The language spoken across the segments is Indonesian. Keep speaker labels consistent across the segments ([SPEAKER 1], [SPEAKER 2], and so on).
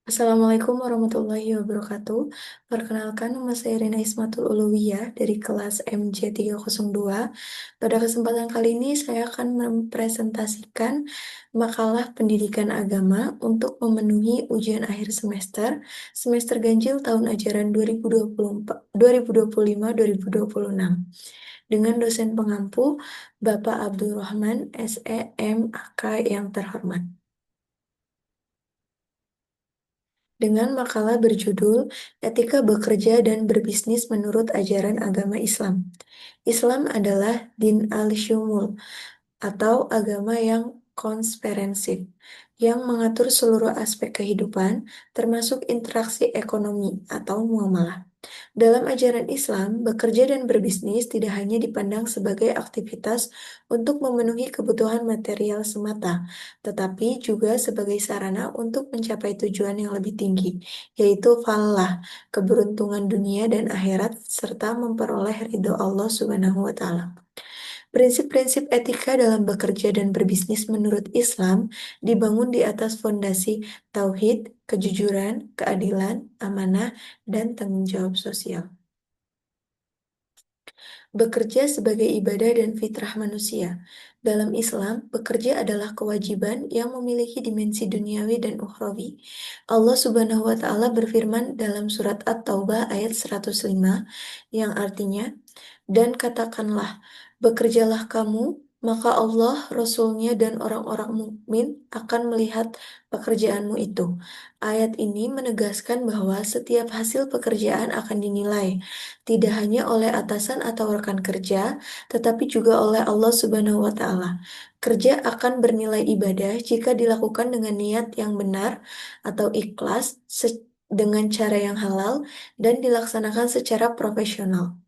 [SPEAKER 1] Assalamualaikum warahmatullahi wabarakatuh. Perkenalkan, nama saya Rina Ismatul Uluwiyah dari kelas MJ302. Pada kesempatan kali ini saya akan mempresentasikan makalah pendidikan agama untuk memenuhi ujian akhir semester ganjil tahun ajaran 2024, 2025-2026 dengan dosen pengampu Bapak Abdurrahman SEMAK yang terhormat. Dengan makalah berjudul Etika Bekerja dan Berbisnis Menurut Ajaran Agama Islam. Islam adalah din al-syumul atau agama yang komprehensif yang mengatur seluruh aspek kehidupan termasuk interaksi ekonomi atau muamalah. Dalam ajaran Islam, bekerja dan berbisnis tidak hanya dipandang sebagai aktivitas untuk memenuhi kebutuhan material semata, tetapi juga sebagai sarana untuk mencapai tujuan yang lebih tinggi, yaitu falah, keberuntungan dunia dan akhirat, serta memperoleh ridho Allah Subhanahu wa Ta'ala. Prinsip-prinsip etika dalam bekerja dan berbisnis menurut Islam dibangun di atas fondasi tauhid, kejujuran, keadilan, amanah, dan tanggung jawab sosial. Bekerja sebagai ibadah dan fitrah manusia. Dalam Islam, bekerja adalah kewajiban yang memiliki dimensi duniawi dan ukhrawi. Allah Subhanahu wa Ta'ala berfirman dalam surat At-Taubah ayat 105 yang artinya, dan katakanlah, bekerjalah kamu, maka Allah, Rasul-Nya, dan orang-orang mukmin akan melihat pekerjaanmu itu. Ayat ini menegaskan bahwa setiap hasil pekerjaan akan dinilai, tidak hanya oleh atasan atau rekan kerja, tetapi juga oleh Allah Subhanahu wa Ta'ala. Kerja akan bernilai ibadah jika dilakukan dengan niat yang benar atau ikhlas, dengan cara yang halal, dan dilaksanakan secara profesional.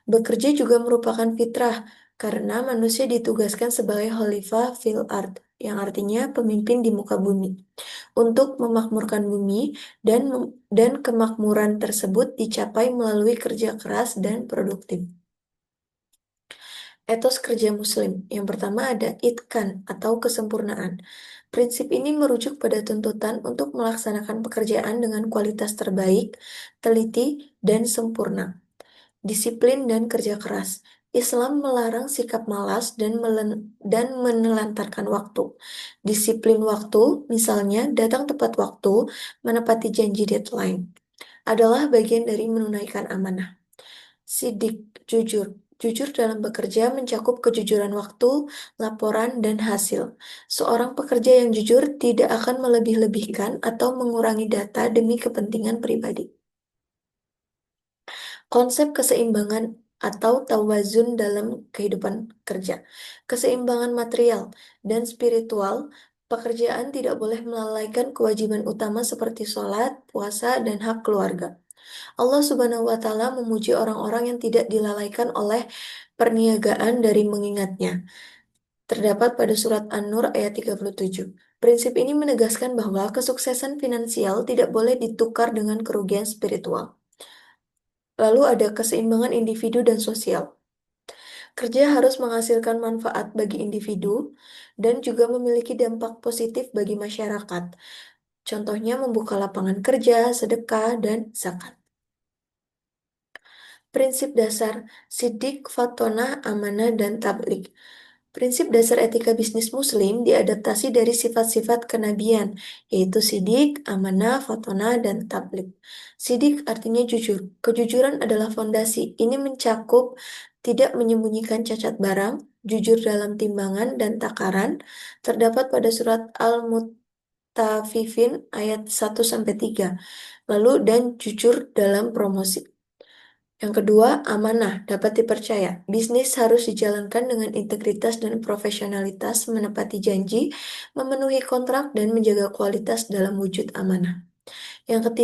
[SPEAKER 1] Bekerja juga merupakan fitrah, karena manusia ditugaskan sebagai khalifah fil ard, yang artinya pemimpin di muka bumi, untuk memakmurkan bumi dan kemakmuran tersebut dicapai melalui kerja keras dan produktif. Etos kerja Muslim. Yang pertama ada itkan atau kesempurnaan. Prinsip ini merujuk pada tuntutan untuk melaksanakan pekerjaan dengan kualitas terbaik, teliti, dan sempurna. Disiplin dan kerja keras. Islam melarang sikap malas dan menelantarkan waktu. Disiplin waktu, misalnya datang tepat waktu, menepati janji deadline, adalah bagian dari menunaikan amanah. Sidik, jujur. Jujur dalam bekerja mencakup kejujuran waktu, laporan, dan hasil. Seorang pekerja yang jujur tidak akan melebih-lebihkan atau mengurangi data demi kepentingan pribadi. Konsep keseimbangan atau tawazun dalam kehidupan kerja. Keseimbangan material dan spiritual, pekerjaan tidak boleh melalaikan kewajiban utama seperti sholat, puasa, dan hak keluarga. Allah Subhanahu wa Ta'ala memuji orang-orang yang tidak dilalaikan oleh perniagaan dari mengingatnya. Terdapat pada surat An-Nur ayat 37. Prinsip ini menegaskan bahwa kesuksesan finansial tidak boleh ditukar dengan kerugian spiritual. Lalu ada keseimbangan individu dan sosial. Kerja harus menghasilkan manfaat bagi individu dan juga memiliki dampak positif bagi masyarakat. Contohnya membuka lapangan kerja, sedekah, dan zakat. Prinsip dasar sidik, fatonah, amanah, dan tablik. Prinsip dasar etika bisnis muslim diadaptasi dari sifat-sifat kenabian, yaitu sidik, amanah, fatonah, dan tablik. Sidik artinya jujur. Kejujuran adalah fondasi. Ini mencakup tidak menyembunyikan cacat barang, jujur dalam timbangan dan takaran, terdapat pada surat Al-Mutaffifin ayat 1-3. Lalu dan jujur dalam promosi. Yang kedua, amanah, dapat dipercaya. Bisnis harus dijalankan dengan integritas dan profesionalitas, menepati janji, memenuhi kontrak, dan menjaga kualitas dalam wujud amanah. Yang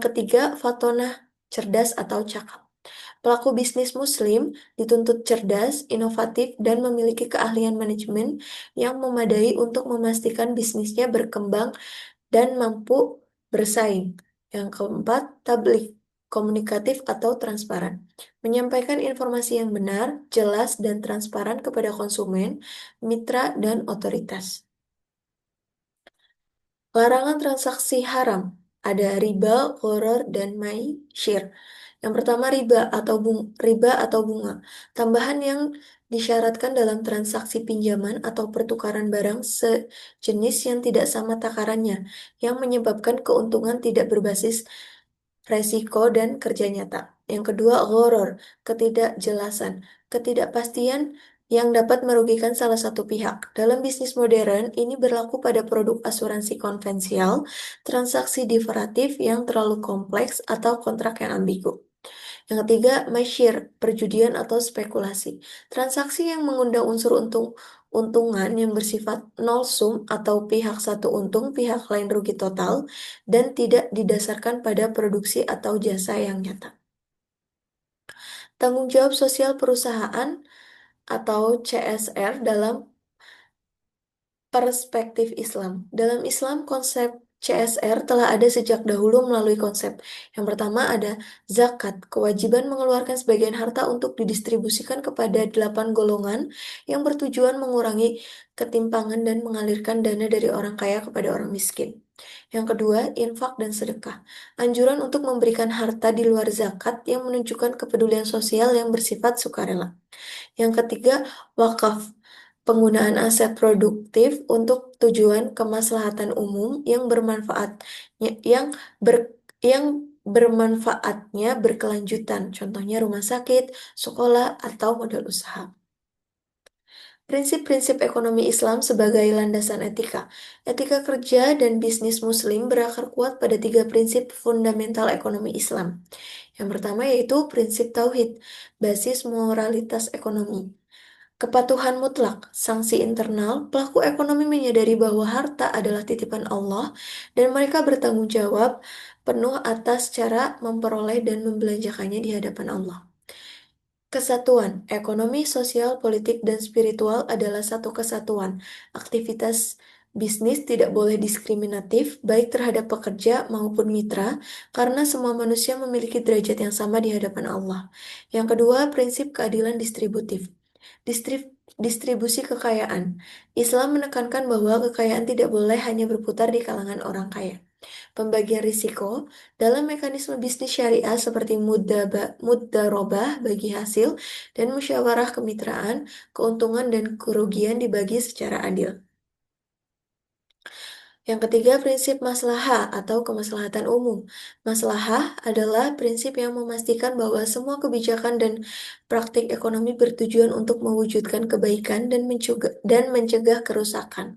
[SPEAKER 1] ketiga, fatonah, cerdas atau cakap. Pelaku bisnis muslim dituntut cerdas, inovatif, dan memiliki keahlian manajemen yang memadai untuk memastikan bisnisnya berkembang dan mampu bersaing. Yang keempat, tablik, komunikatif atau transparan. Menyampaikan informasi yang benar, jelas, dan transparan kepada konsumen, mitra, dan otoritas. Larangan transaksi haram. Ada riba, gharar, dan maishir. Yang pertama riba atau bunga. Tambahan yang disyaratkan dalam transaksi pinjaman atau pertukaran barang sejenis yang tidak sama takarannya, yang menyebabkan keuntungan tidak berbasis resiko dan kerja nyata. Yang kedua, gharar, ketidakjelasan, ketidakpastian yang dapat merugikan salah satu pihak. Dalam bisnis modern, ini berlaku pada produk asuransi konvensional, transaksi derivatif yang terlalu kompleks, atau kontrak yang ambigu. Yang ketiga, maishir, perjudian atau spekulasi. Transaksi yang mengundang unsur untungan yang bersifat nol sum atau pihak satu untung, pihak lain rugi total, dan tidak didasarkan pada produksi atau jasa yang nyata. Tanggung jawab sosial perusahaan atau CSR dalam perspektif Islam. Dalam Islam, konsep CSR telah ada sejak dahulu melalui konsep. Yang pertama ada zakat, kewajiban mengeluarkan sebagian harta untuk didistribusikan kepada 8 golongan yang bertujuan mengurangi ketimpangan dan mengalirkan dana dari orang kaya kepada orang miskin. Yang kedua, infak dan sedekah. Anjuran untuk memberikan harta di luar zakat yang menunjukkan kepedulian sosial yang bersifat sukarela. Yang ketiga, wakaf. Penggunaan aset produktif untuk tujuan kemaslahatan umum yang bermanfaatnya berkelanjutan. Contohnya rumah sakit, sekolah, atau modal usaha. Prinsip-prinsip ekonomi Islam sebagai landasan etika. Etika kerja dan bisnis Muslim berakar kuat pada 3 prinsip fundamental ekonomi Islam. Yang pertama yaitu prinsip tauhid, basis moralitas ekonomi. Kepatuhan mutlak, sanksi internal, pelaku ekonomi menyadari bahwa harta adalah titipan Allah dan mereka bertanggung jawab penuh atas cara memperoleh dan membelanjakannya di hadapan Allah. Kesatuan, ekonomi, sosial, politik, dan spiritual adalah satu kesatuan. Aktivitas bisnis tidak boleh diskriminatif, baik terhadap pekerja maupun mitra, karena semua manusia memiliki derajat yang sama di hadapan Allah. Yang kedua, prinsip keadilan distributif. Distribusi kekayaan. Islam menekankan bahwa kekayaan tidak boleh hanya berputar di kalangan orang kaya. Pembagian risiko dalam mekanisme bisnis syariah seperti mudharabah bagi hasil dan musyawarah kemitraan, keuntungan dan kerugian dibagi secara adil. Yang ketiga, prinsip maslahah atau kemaslahatan umum. Maslahah adalah prinsip yang memastikan bahwa semua kebijakan dan praktik ekonomi bertujuan untuk mewujudkan kebaikan dan mencegah kerusakan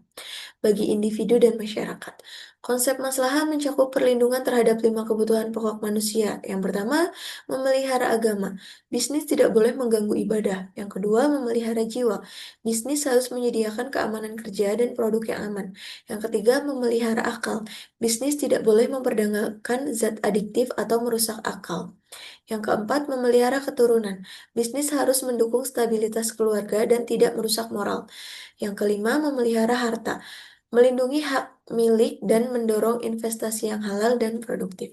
[SPEAKER 1] bagi individu dan masyarakat. Konsep maslahah mencakup perlindungan terhadap 5 kebutuhan pokok manusia. Yang pertama, memelihara agama. Bisnis tidak boleh mengganggu ibadah. Yang kedua, memelihara jiwa. Bisnis harus menyediakan keamanan kerja dan produk yang aman. Yang ketiga, memelihara akal. Bisnis tidak boleh memperdagangkan zat adiktif atau merusak akal. Yang keempat, memelihara keturunan. Bisnis harus mendukung stabilitas keluarga dan tidak merusak moral. Yang kelima, memelihara harta, melindungi hak milik dan mendorong investasi yang halal dan produktif.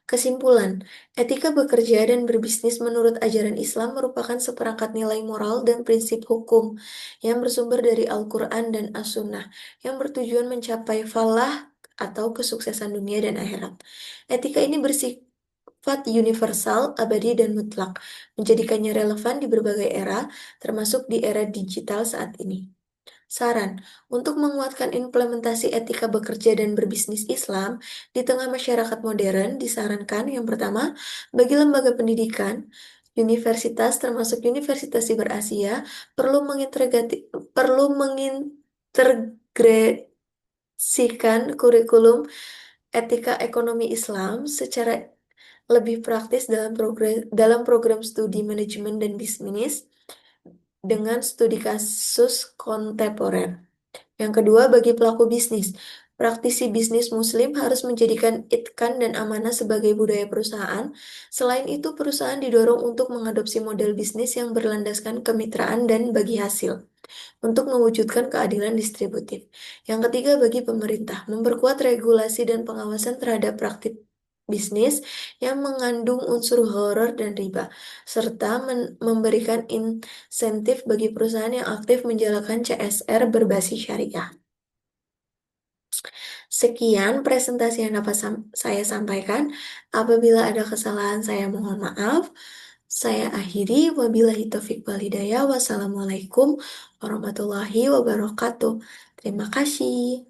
[SPEAKER 1] Kesimpulan, etika bekerja dan berbisnis menurut ajaran Islam merupakan seperangkat nilai moral dan prinsip hukum yang bersumber dari Al-Quran dan As-Sunnah yang bertujuan mencapai falah atau kesuksesan dunia dan akhirat. Etika ini bersifat universal, abadi, dan mutlak, menjadikannya relevan di berbagai era, termasuk di era digital saat ini. Saran, untuk menguatkan implementasi etika bekerja dan berbisnis Islam di tengah masyarakat modern disarankan yang pertama, bagi lembaga pendidikan, universitas termasuk Universitas Siber Asia perlu mengintegrasikan kurikulum etika ekonomi Islam secara lebih praktis dalam program studi manajemen dan bisnis dengan studi kasus kontemporer. Yang kedua, bagi pelaku bisnis, praktisi bisnis Muslim harus menjadikan itqan dan amanah sebagai budaya perusahaan. Selain itu, perusahaan didorong untuk mengadopsi model bisnis yang berlandaskan kemitraan dan bagi hasil untuk mewujudkan keadilan distributif. Yang ketiga, bagi pemerintah, memperkuat regulasi dan pengawasan terhadap praktik bisnis yang mengandung unsur gharar dan riba, serta memberikan insentif bagi perusahaan yang aktif menjalankan CSR berbasis syariah. Sekian presentasi yang dapat saya sampaikan. Apabila ada kesalahan, saya mohon maaf. Saya akhiri, wabillahi taufiq wal hidayah. Wassalamualaikum warahmatullahi wabarakatuh. Terima kasih.